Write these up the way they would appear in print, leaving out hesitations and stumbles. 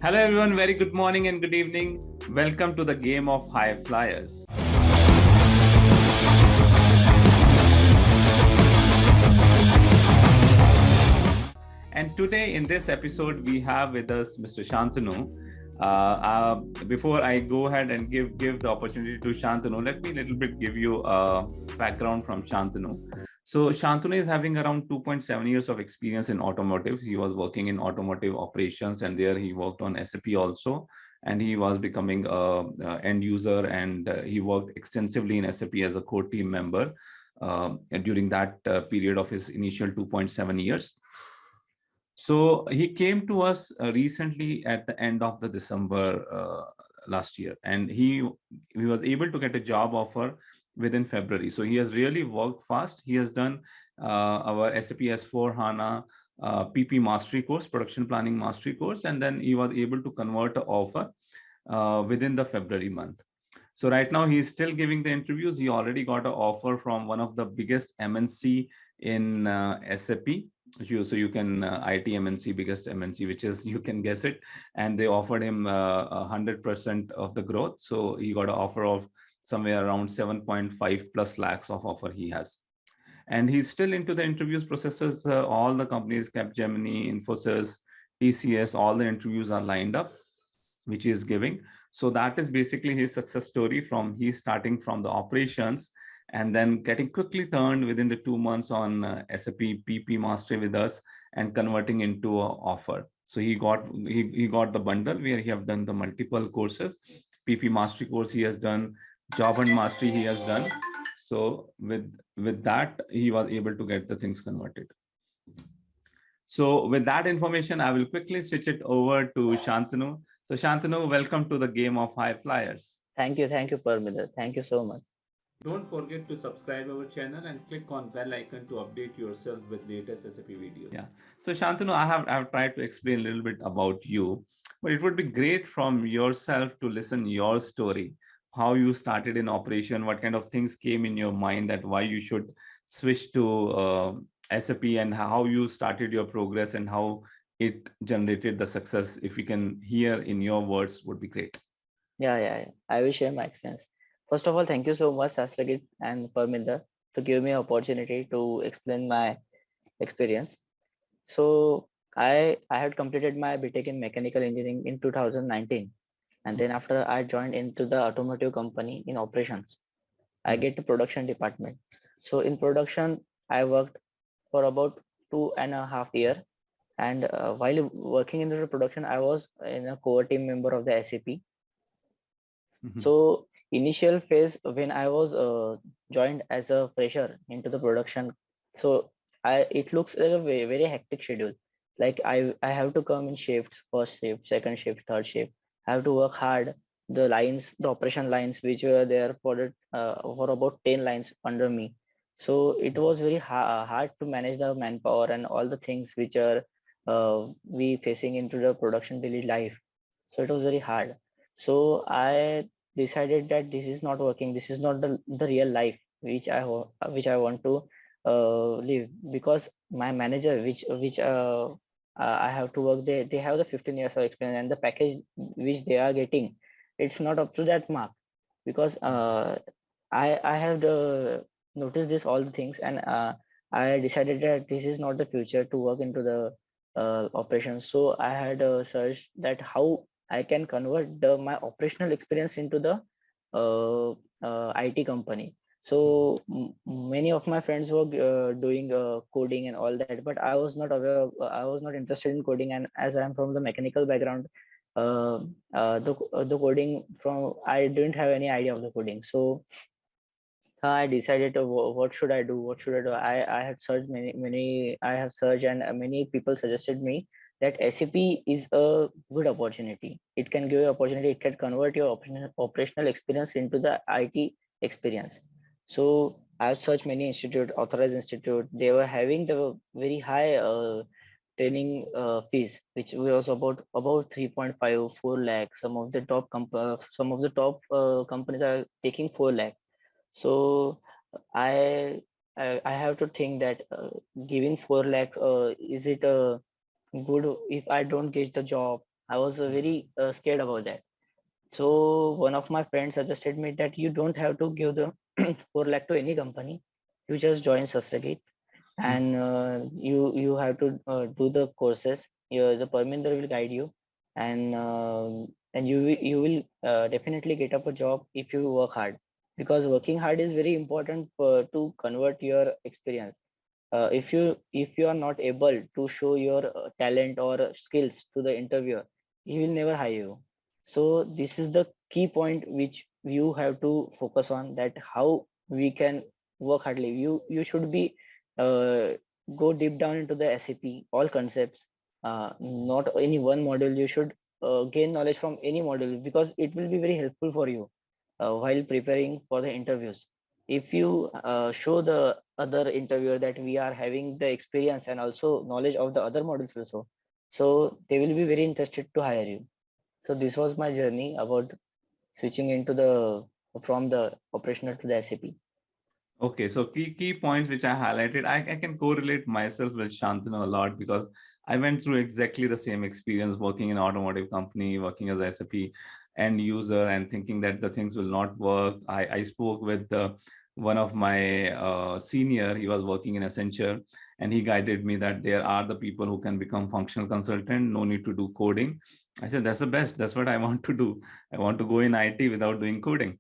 Hello everyone, very good morning and good evening. Welcome to the game of high flyers. And today in this episode, we have with us Mr. Shantanu. Before I go ahead and give the opportunity to Shantanu, let me a little bit give you a background from Shantanu. So Shantanu is having around 2.7 years of experience in automotive. He was working in automotive operations, and there he worked on SAP also. And he was becoming a end user, and he worked extensively in SAP as a core team member during that period of his initial 2.7 years. So he came to us recently at the end of the December last year, and he was able to get a job offer within February. So he has really worked fast. He has done our SAP S4 HANA PP Mastery course, Production Planning Mastery course, and then he was able to convert an offer within the February month. So right now he's still giving the interviews. He already got an offer from one of the biggest MNC in SAP. So you can IT MNC, biggest MNC, which is, you can guess it, and they offered him 100% of the growth. So he got an offer of somewhere around 7.5 plus lakhs of offer he has. And he's still into the interviews processes. All the companies, Capgemini, Infosys, TCS, all the interviews are lined up, which he is giving. So that is basically his success story. From he's starting from the operations and then getting quickly turned within the 2 months on SAP PP Mastery with us and converting into an offer. So he got the bundle where he have done the multiple courses. PP Mastery course he has done, Job Hunt Mastery he has done. So with that, he was able to get the things converted. So with that information, I will quickly switch it over to Shantanu. So Shantanu, welcome to the game of high flyers. Thank you, Parminder. Thank you so much. Don't forget to subscribe our channel and click on bell icon to update yourself with latest SAP videos. Yeah. So Shantanu, I have tried to explain a little bit about you, but it would be great from yourself to listen your story, how you started in operation, what kind of things came in your mind that why you should switch to SAP, and how you started your progress and how it generated the success. If you can hear in your words, would be great. Yeah. I will share my experience. First of all, thank you so much, SastraGeek and Parminder, to give me an opportunity to explain my experience. So I had completed my BTech in mechanical engineering in 2019, and then after I joined into the automotive company in operations. I get to production department. So in production, I worked for about 2.5 years. And while working in the production, I was in a core team member of the SAP. So initial phase when I was joined as a fresher into the production, so it looks like a very, very hectic schedule. Like I have to come in shifts, first shift, second shift, third shift. I have to work hard. The lines, the operation lines, which were there for about 10 lines under me. So it was very hard to manage the manpower and all the things which are we facing into the production daily life. So it was very hard. So I decided that this is not working, this is not the real life which I want to live, because my manager I have to work, they have the 15 years of experience, and the package which they are getting, it's not up to that mark, because I have noticed this all the things, and I decided that this is not the future to work into the operations. So I had searched that how I can convert my operational experience into the IT company. So many of my friends were doing coding and all that, but I was not aware of, I was not interested in coding, and as I am from the mechanical background, the coding from, I didn't have any idea of the coding. So I decided to what should I do? What should I do? I have searched many. I have searched, and many people suggested me that SAP is a good opportunity. It can give you opportunity. It can convert your operational experience into the IT experience. So I've searched many institute, authorized institute. They were having the very high training fees, which was about 3.5, 4 lakh. Some of the top companies are taking 4 lakh. So I I have to think that giving 4 lakh, is it good if I don't get the job? I was very scared about that. So one of my friends suggested me that you don't have to give the 4 lakh to any company. You just join SastraGeek, and you have to do the courses. The Parminder will guide you, and you will definitely get up a job if you work hard, because working hard is very important to convert your experience. If you are not able to show your talent or skills to the interviewer, he will never hire you. So this is the key point which you have to focus on, that how we can work hardly. You should be uh, go deep down into the SAP all concepts, not any one module. You should gain knowledge from any module, because it will be very helpful for you while preparing for the interviews. If you show the other interviewer that we are having the experience and also knowledge of the other modules also, so they will be very interested to hire you. So this was my journey about switching into the from the operational to the SAP. Okay, so key points which I highlighted, I can correlate myself with Shantanu a lot because I went through exactly the same experience working in automotive company, working as a SAP end user and thinking that the things will not work. I spoke with one of my senior, he was working in Accenture, and he guided me that there are the people who can become functional consultant, no need to do coding. I said, that's the best. That's what I want to do. I want to go in IT without doing coding.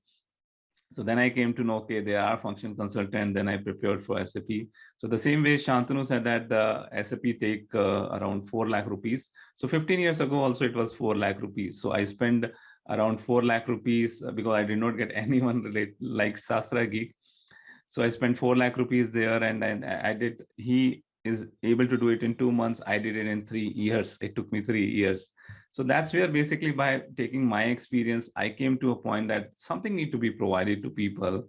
So then I came to know, okay, they are function consultant. Then I prepared for SAP. So the same way Shantanu said that the SAP take around 4 lakh rupees. So 15 years ago also it was 4 lakh rupees. So I spent around 4 lakh rupees because I did not get anyone relate like SastraGeek. So I spent 4 lakh rupees there, and I did. He is able to do it in 2 months. I did it in 3 years. It took me 3 years. So that's where basically by taking my experience, I came to a point that something need to be provided to people.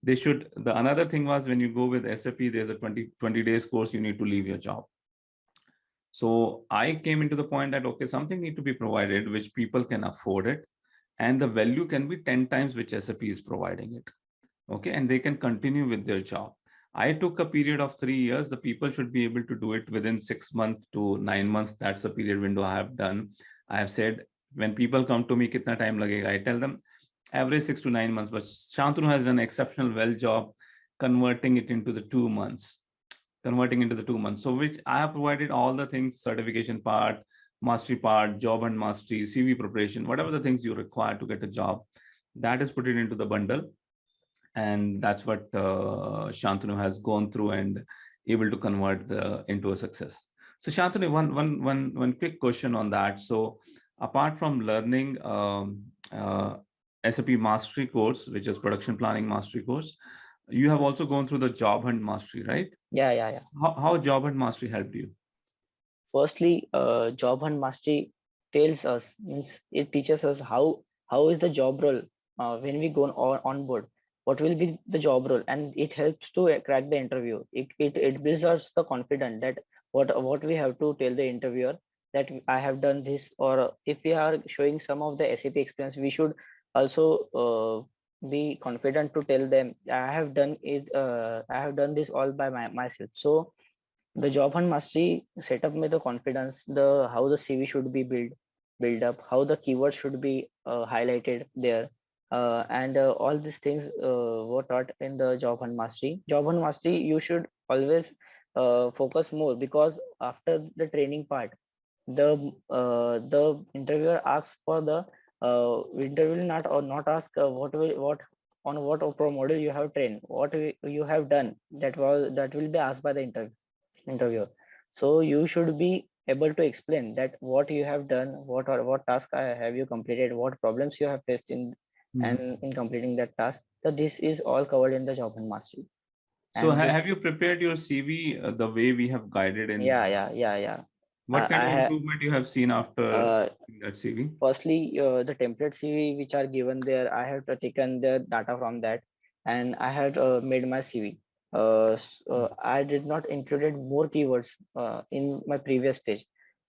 They should. The another thing was when you go with SAP, there's a 20 days course. You need to leave your job. So I came into the point that okay, something need to be provided which people can afford it, and the value can be 10 times which SAP is providing it. Okay, and they can continue with their job. I took a period of 3 years. The people should be able to do it within 6 months to 9 months. That's the period window I have done. I have said when people come to me, kitna time lagega? I tell them average 6 to 9 months. But Shantanu has done an exceptional well job converting it into the 2 months, converting into the 2 months. So which I have provided all the things, certification part, mastery part, job and mastery, CV preparation, whatever the things you require to get a job, that is put it into the bundle, and that's what Shantanu has gone through and able to convert into a success. So Shantanu, one quick question on that. So apart from learning SAP Mastery course, which is Production Planning Mastery course, you have also gone through the Job Hunt Mastery, right? Yeah. How Job Hunt Mastery helped you? Firstly, Job Hunt Mastery tells us, means it teaches us how is the job role when we go on board. What will be the job role, and it helps to crack the interview. It builds us the confidence that what we have to tell the interviewer, that I have done this, or if we are showing some of the SAP experience, we should also be confident to tell them I have done it. I have done this all by myself. So the job hunt mastery set up me the confidence, the how the CV should be build up, how the keywords should be highlighted there, and all these things were taught in the job hunt mastery. Job hunt mastery, you should always focus more, because after the training part, the interviewer asks for the interviewer will not ask what on what model you have trained, you have done. That will be asked by the interviewer. So you should be able to explain that what you have done, what task have you completed, what problems you have faced Mhm. and in completing that task. So this is all covered in the job and mastery. So And this, have you prepared your CV the way we have guided in? yeah. What kind I of have improvement you have seen after uh, that CV? firstly, the template CV which are given there, I have taken the data from that, and I had made my CV. I did not included more keywords in my previous stage,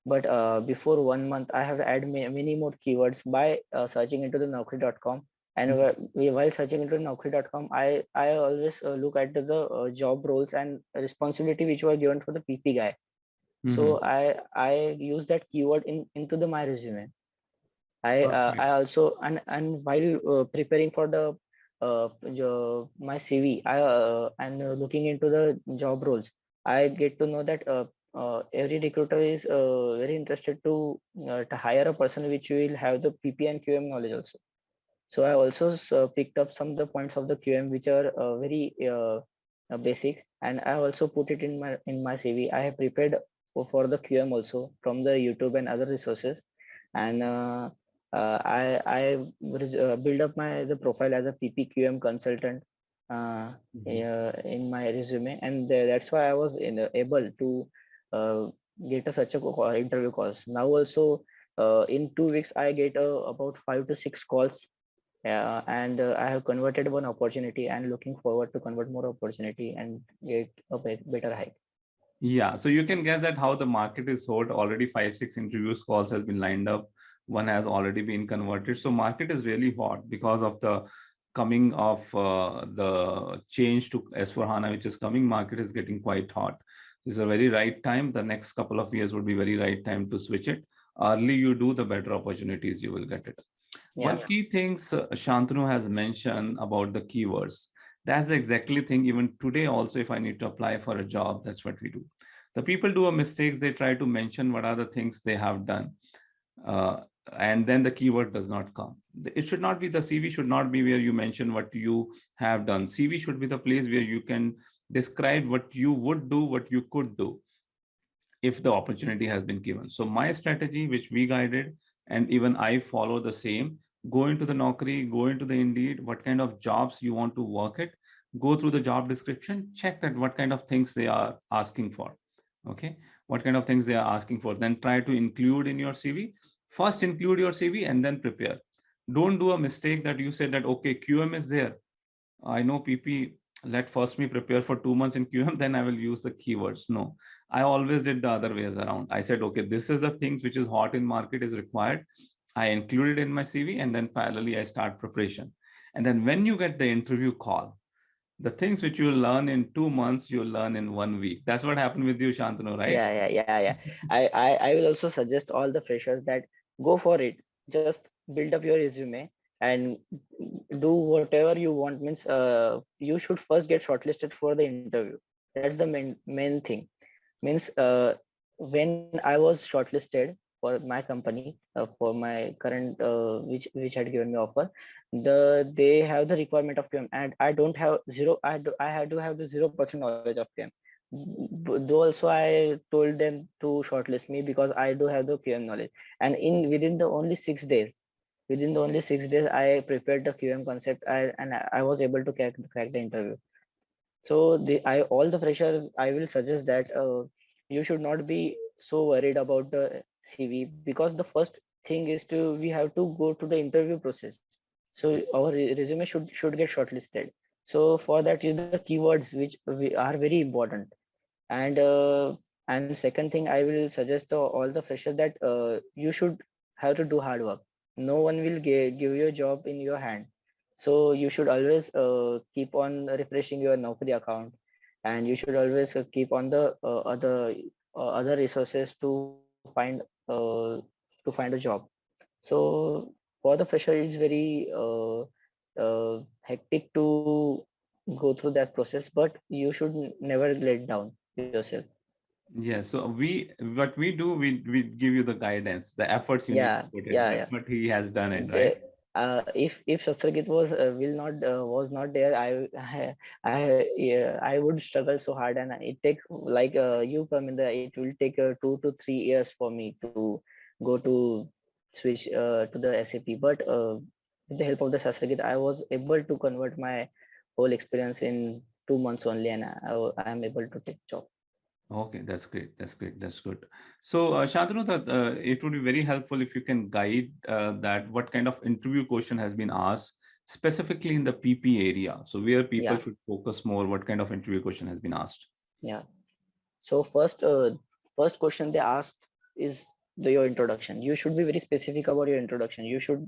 but before 1 month, I have added many more keywords by searching into the Naukri.com. And while searching into Naukri.com, I always look at the job roles and responsibility which were given for the PP guy. Mm-hmm. So I use that keyword into the my resume. I Perfect. also, and while preparing for the my CV, and looking into the job roles, I get to know that every recruiter is very interested to hire a person which will have the PP and QM knowledge also. So I also picked up some of the points of the QM which are very basic, and I also put it in my CV. I have prepared for the QM also from the YouTube and other resources, and I build up my the profile as a PPQM consultant uh, Mm-hmm. in my resume, and that's why I was able to uh, get such a interview calls. Now also, in 2 weeks I get about 5 to 6 calls, and I have converted one opportunity and looking forward to convert more opportunity and get a better hike. Yeah, so you can guess that how the market is hot. Already five, six interviews calls has been lined up. One has already been converted. So market is really hot because of the coming of the change to S4HANA, which is coming. Market is getting quite hot. This is a very right time. The next couple of years would be very right time to switch it. Early you do, the better opportunities you will get it. One Yeah, key things Shantanu has mentioned about the keywords. That's the exactly thing. Even today, also, if I need to apply for a job, that's what we do. The people do a mistakes. They try to mention what are the things they have done, uh, and then the keyword does not come. It should not be the CV. Should not be where you mention what you have done. CV should be the place where you can describe what you would do, what you could do if the opportunity has been given. So my strategy, which we guided, and even I follow the same, go into the Naukri, go into the Indeed, what kind of jobs you want to work it, go through the job description, check that what kind of things they are asking for. Okay. What kind of things they are asking for. Then try to include in your CV. First include your CV and then prepare. Don't do a mistake that you said that, okay, QM is there. I know PP, let first me prepare for 2 months in QM, then I will use the keywords. No, I always did the other ways around. I said, okay, this is the things which is hot in market is required. I include it in my CV and then parallelly I start preparation. And then when you get the interview call, the things which you learn in 2 months, you learn in 1 week. That's what happened with you, Shantanu, right? yeah. I will also suggest all the freshers that go for it. Just build up your resume and do whatever you want. Means you should first get shortlisted for the interview. That's the main thing. Means when I was shortlisted for my company, for my current which had given me offer, they have the requirement of QM, and I don't have zero. I had to have the 0% knowledge of QM. Though also I told them to shortlist me because I do have the QM knowledge, and in within the only 6 days. Within the only 6 days, I prepared the QM concept, and I was able to crack the interview. So all the fresher, I will suggest that you should not be so worried about the CV, because the first thing is to we have to go to the interview process. So our resume should get shortlisted. So for that is the keywords which are very important. And second thing, I will suggest to all the freshers that you should have to do hard work. No one will give you a job in your hand, so you should always keep on refreshing your Naukri account, and you should always keep on the other resources to find a job. So for the fresher, it's very hectic to go through that process, but you should never let down yourself. Yeah, so what we do, we give you the guidance, the efforts you need Yeah, to put it. yeah. That's what he has done it, right? The, if SastraGeek was not there, I would struggle so hard, and it take like you come in the it will take 2 to 3 years for me to go to switch to the SAP. But with the help of the SastraGeek, I was able to convert my whole experience in 2 months only, and I am able to take job. Okay, that's great. That's great. That's good. So, Shantanu, that it would be very helpful if you can guide that what kind of interview question has been asked specifically in the PP area. So, where people Yeah, should focus more, what kind of interview question has been asked? yeah. So first question they asked is your introduction. You should be very specific about your introduction. You should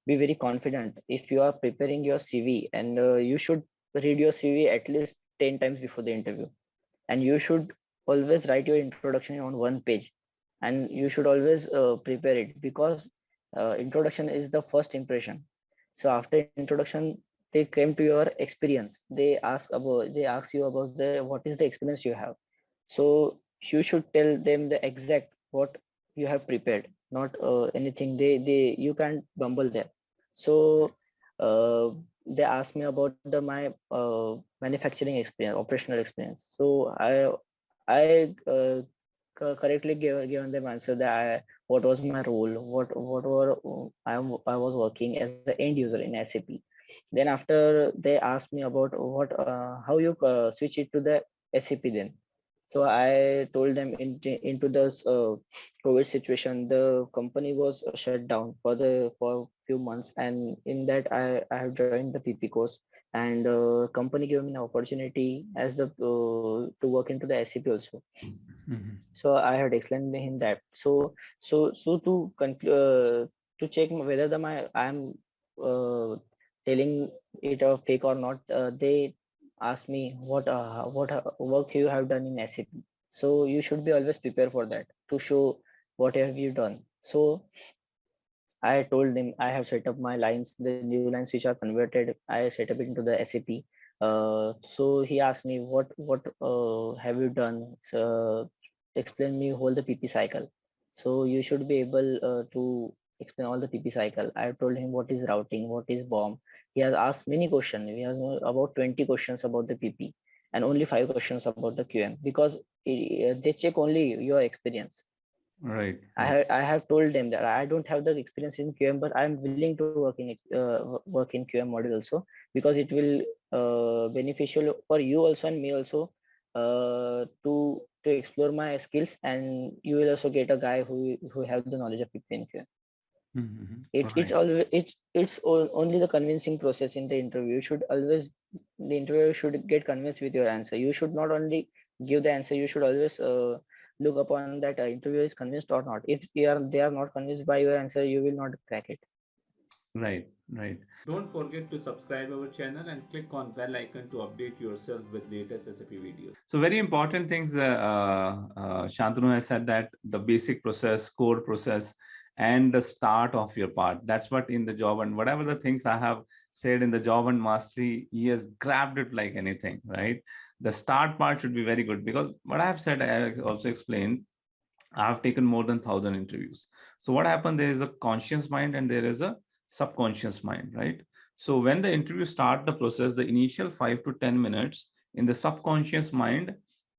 be very confident if you are preparing your CV, and you should read your CV at least 10 times before the interview. And you should always write your introduction on one page, and you should always prepare it, because introduction is the first impression. So after introduction, they came to your experience. They ask you about the what is the experience you have. So you should tell them the exact what you have prepared, not anything they you can't bumble there. So uh, they asked me about my manufacturing experience, operational experience. So I correctly given them answer that what was my role, what were I was working as an end user in SAP. Then after they asked me about what how you switch it to the SAP then. So I told them into this COVID situation, the company was shut down for few months, and in that I have joined the PP course, and company gave me an opportunity as the to work into the SAP also. Mhm. So I had explained to him that. So to check whether my I'm telling it a fake or not, they asked me what work you have done in SAP. So you should be always prepared for that to show what have you done. So I told him I have set up my lines, the new lines which are converted. I set up it into the SAP. So he asked me what have you done? Explain me whole the PP cycle. So you should be able to explain all the PP cycle. I told him what is routing, what is bomb. He has asked many questions. He has about 20 questions about the PP and only 5 questions about the QM, because they check only your experience. Right, I right. have told them that I don't have the experience in QM, but I'm willing to work in QM module also, because it will beneficial for you also and me also to explore my skills, and you will also get a guy who have the knowledge of PP and QM. Mhm. It's Right, always only the convincing process in the interview. You should always the interviewer should get convinced with your answer. You should not only give the answer. You should always look upon that interviewer is convinced or not. If they are not convinced by your answer, you will not crack it. right, right. Don't forget to subscribe our channel and click on bell icon to update yourself with latest SAP videos. So very important things. Shantanu has said that the basic process, core process, and the start of your part. That's what in the job, and whatever the things I have said in the job and mastery, he has grabbed it like anything, right? The start part should be very good, because what I have said, I also explained, I have taken more than 1,000 interviews. So what happened? There is a conscious mind and there is a subconscious mind, right? So when the interview start the process, the initial 5 to 10 minutes in the subconscious mind,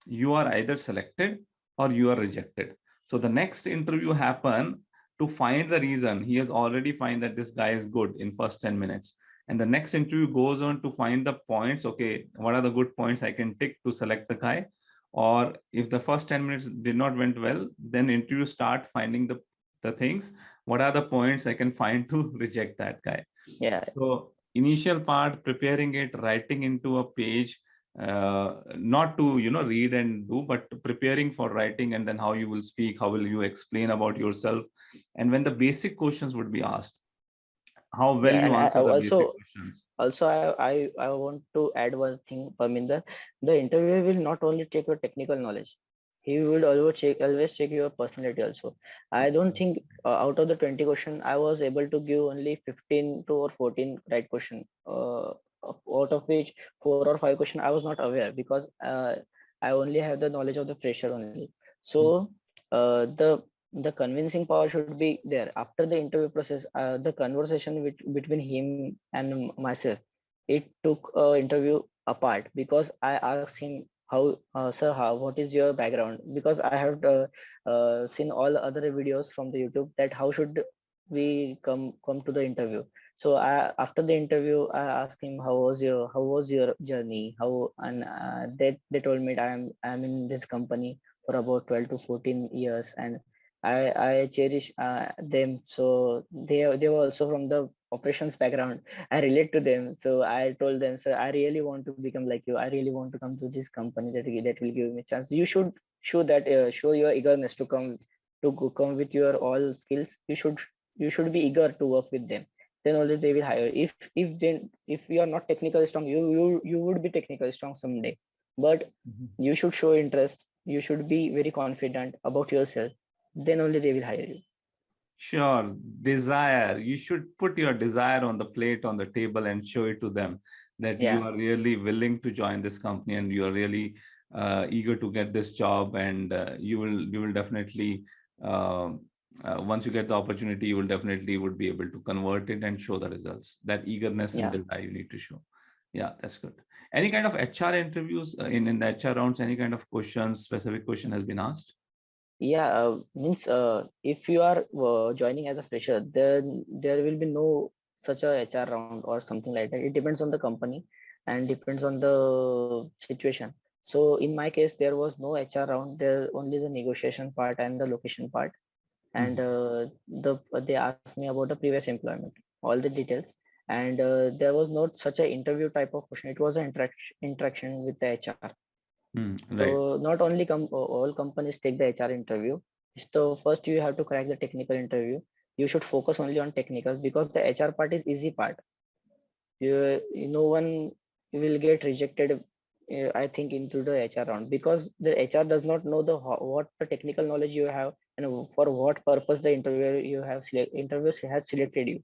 you are either selected or you are rejected. So the next interview happen to find the reason. He has already find that this guy is good in first 10 minutes. And the next interview goes on to find the points. Okay, what are the good points I can tick to select the guy? Or if the first 10 minutes did not went well, then interview start finding the things, what are the points I can find to reject that guy. Yeah, So initial part, preparing it, writing into a page, not to read and do, but preparing for writing, and then how you will speak, how will you explain about yourself, and when the basic questions would be asked, how well yeah, you and answer the basic questions. also I want to add one thing, Parminder. The interviewer will not only check your technical knowledge, he will always check your personality also. I don't think out of the 20 question I was able to give only 15 to or 14 right question, out of which 4 or 5 question I was not aware, because I only have the knowledge of the fresher only. So the convincing power should be there after the interview process. The conversation between him and myself, it took interview apart, because I asked him how sir, how what is your background, because I have seen all other videos from the YouTube that how should we come to the interview. So after the interview I asked him how was your journey, how, and they told me I'm in this company for about 12 to 14 years, and I cherish them. So they were also from the operations background. I relate to them. So I told them, sir, I really want to become like you. I really want to come to this company that will give me a chance. You should show your eagerness to come with your all skills. You should be eager to work with them. Then only they will hire. If you are not technically strong, you would be technically strong someday. But Mhm. you should show interest. you should be very confident about yourself. Then only they will hire you. Sure. Desire. You should put your desire on the plate, on the table, and show it to them that you Yeah, are really willing to join this company and you are really eager to get this job. And you will definitely, uh, once you get the opportunity, you will definitely would be able to convert it and show the results. That eagerness and yeah. desire you need to show. Yeah, that's good. Any kind of HR interviews in the HR rounds, any kind of questions, specific question has been asked? Yeah, means if you are joining as a fresher, then there will be no such a HR round or something like that. It depends on the company and depends on the situation. So in my case, there was no HR round. There only the negotiation part and the location part, and Mhm. they asked me about the previous employment, all the details, and there was not such a interview type of question. It was an interaction with the HR. Right. So not only all companies take the HR interview. So first you have to crack the technical interview. You should focus only on technical because the HR part is easy part. No one will get rejected. I think into the HR round because the HR does not know what the technical knowledge you have and for what purpose the interviews has selected you.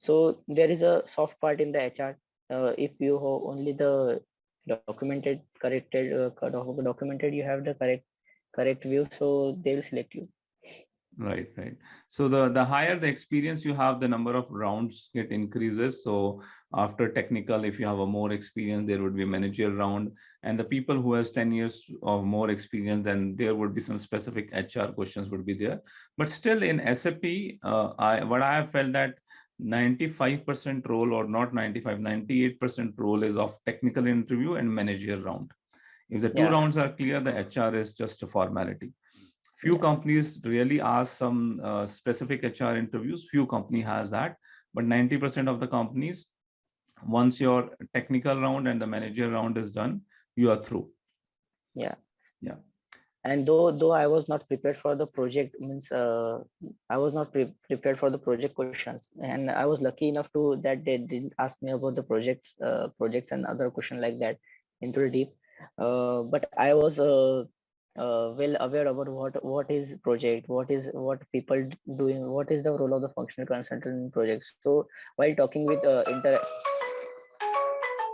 So there is a soft part in the HR. If you have only the documented, you have the correct view, so they will select you. Right, right. So the higher the experience you have, the number of rounds get increases. So after technical, if you have a more experience, there would be managerial round, and the people who has 10 years or more experience, then there would be some specific HR questions would be there. But still in SAP, I have felt that 95% role, or not 95, 98% role is of technical interview and managerial round. If the two Yeah, rounds are clear, the HR is just a formality. Few yeah, companies really ask some specific HR interviews. Few company has that, but 90% of the companies, once your technical round and the manager round is done, you are through. yeah. Yeah. And though I was not prepared for the project, means I was not prepared for the project questions, and I was lucky enough to that they didn't ask me about the projects and other question like that into the deep. But I was well aware about what is project, what people doing, what is the role of the functional consultant in projects. So while talking with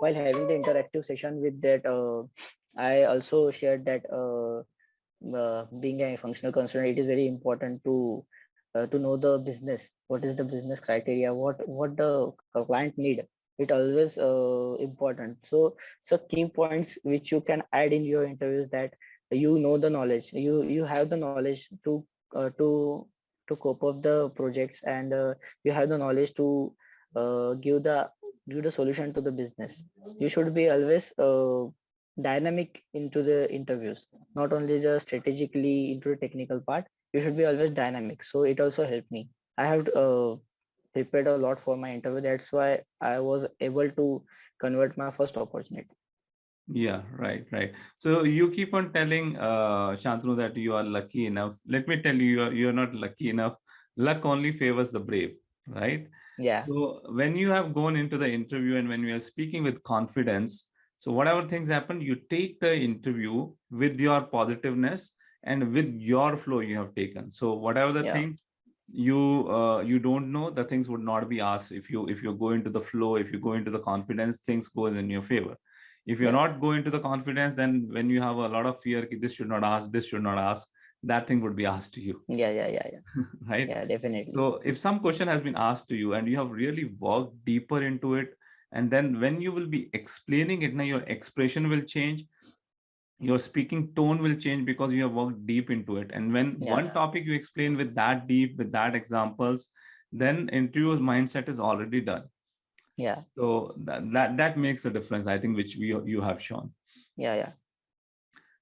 while having the interactive session with that, I also shared that being a functional consultant, it is very important to know the business. What is the business criteria? What the client need? It always important. So key points which you can add in your interviews, that you know the knowledge. You have the knowledge uh, to to cope up the projects, and you have the knowledge to give the solution to the business. You should be always dynamic into the interviews, not only just strategically into the technical part. You should be always dynamic. So it also helped me. I have prepared a lot for my interview. That's why I was able to convert my first opportunity. Yeah, right, right. So you keep on telling Shantanu that you are lucky enough. Let me tell you, you're not lucky enough. Luck only favors the brave, right? Yeah, So when you have gone into the interview and when you are speaking with confidence, so whatever things happen, you take the interview with your positiveness and with your flow you have taken. So whatever the yeah, things you don't know, the things would not be asked. If you go into the flow, if you go into the confidence, things goes in your favor. If you're yeah, not going to the confidence, then when you have a lot of fear, this should not ask, this should not ask, that thing would be asked to you. yeah. Right? Yeah, definitely. So if some question has been asked to you and you have really worked deeper into it, and then when you will be explaining it, now your expression will change, your speaking tone will change because you have worked deep into it. And when Yeah, one topic you explain with that deep, with that examples, then interviewer's mindset is already done. yeah, So that makes a difference, I think, which you have shown. yeah.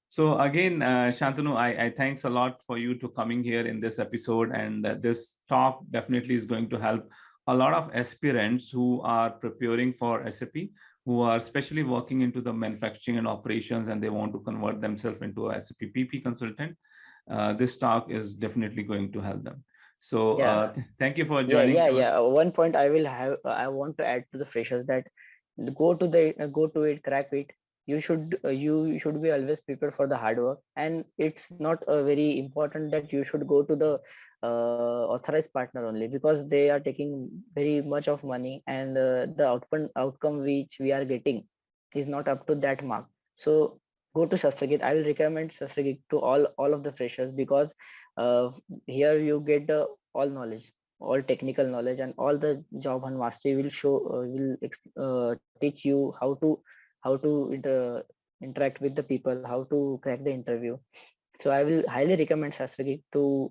So again, Shantanu, I thanks a lot for you to coming here in this episode, and this talk definitely is going to help a lot of aspirants who are preparing for SAP, who are especially working into the manufacturing and operations, and they want to convert themselves into a SAP PP consultant. This talk is definitely going to help them. So Yeah, thank you for yeah, joining yeah. us. One point I will have, I want to add to the freshers that go to it, crack it. you should be always prepared for the hard work, and it's not very important that you should go to the authorized partner only, because they are taking very much of money, and the outcome which we are getting is not up to that mark. So go to SastraGeek. I will recommend SastraGeek to all of the freshers, because uh, here you get the all knowledge, all technical knowledge, and all the job and mastery will show teach you how to interact with the people, how to crack the interview. So I will highly recommend SastraGeek to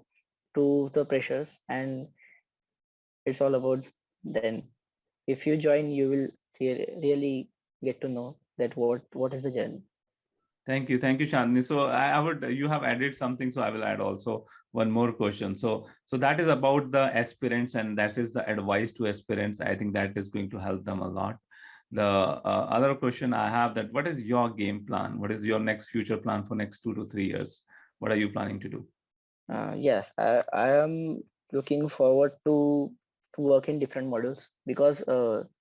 the freshers, and it's all about then. If you join, you will really get to know that what is the journey. Thank you, Chandni. So I would, you have added something, so I will add also one more question. So that is about the aspirants, and that is the advice to aspirants. I think that is going to help them a lot. The other question I have, that what is your game plan? What is your next future plan for next 2 to 3 years? What are you planning to do? Yes, I am looking forward to work in different modules, because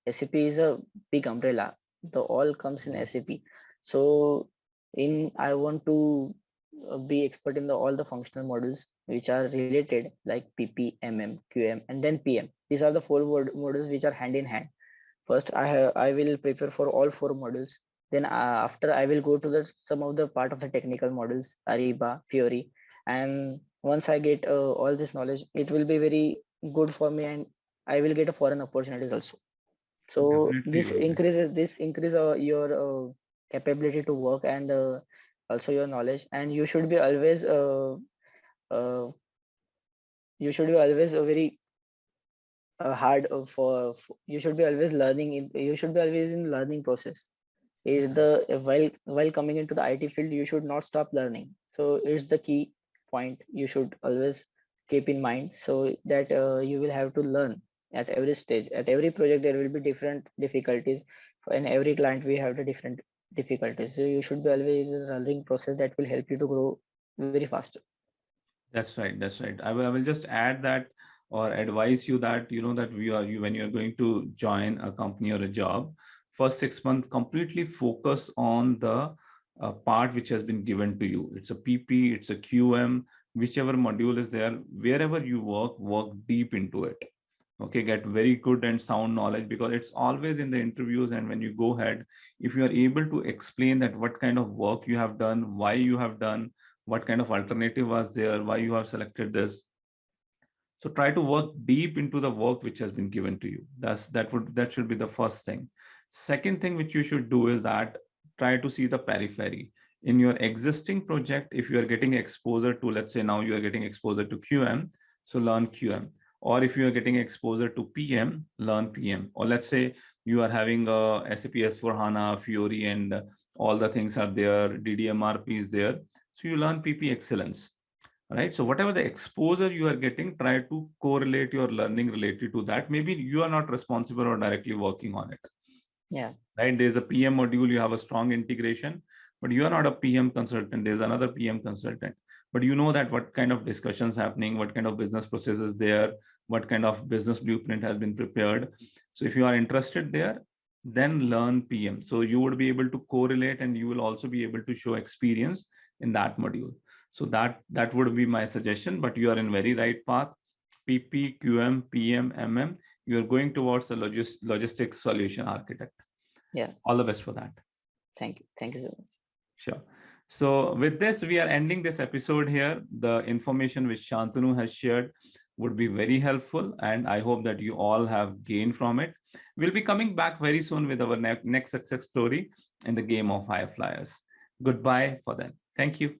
SAP is a big umbrella. The all comes in SAP. So in I want to be expert in all the functional modules which are related, like PP, MM, QM, and then PM. These are the four modules which are hand in hand. First, I will prepare for all four modules. Then after, I will go to the some of the part of the technical modules, Ariba, Fiori, and once I get all this knowledge, it will be very good for me, and I will get a foreign opportunities also. So Definitely you will. this increase your capability to work, and also your knowledge, and uh, you should be always very hard you should be always learning you should be always in learning process. Is the while coming into the IT field, you should not stop learning. So it's the key point you should always keep in mind, so that you will have to learn at every stage. At every project there will be different difficulties, and every client we have the different difficulties, so you should be always in a learning process that will help you to grow very faster. That's right. That's right. I will just add that, or advise you that, that you when you're going to join a company or a job, first 6 months completely focus on the part which has been given to you. It's a PP, it's a QM, whichever module is there, wherever you work deep into it. Okay, get very good and sound knowledge, because it's always in the interviews, and when you go ahead, if you are able to explain that what kind of work you have done, why you have done, what kind of alternative was there, why you have selected this. So try to work deep into the work which has been given to you. That should be the first thing. Second thing which you should do is that try to see the periphery in your existing project. If you are getting exposure to, let's say now you are getting exposure to QM, so learn QM. Or if you are getting exposure to PM, learn PM. Or let's say you are having a SAP S/4HANA, Fiori, and all the things are there, DDMRP is there, so you learn PP excellence, right? So whatever the exposure you are getting, try to correlate your learning related to that. Maybe you are not responsible or directly working on it, Yeah. right? There's a PM module, you have a strong integration, but you are not a PM consultant. There's another PM consultant, but you know that what kind of discussions happening, what kind of business processes there, what kind of business blueprint has been prepared. So if you are interested there, then learn PM. So you would be able to correlate, and you will also be able to show experience in that module. So that would be my suggestion, but you are in very right path. PP, QM, PM, MM, you are going towards the logistics solution architect. Yeah. All the best for that. Thank you so much. Sure. So with this, we are ending this episode here. The information which Shantanu has shared would be very helpful, and I hope that you all have gained from it. We'll be coming back very soon with our next success story in the game of high flyers. Goodbye for then. Thank you.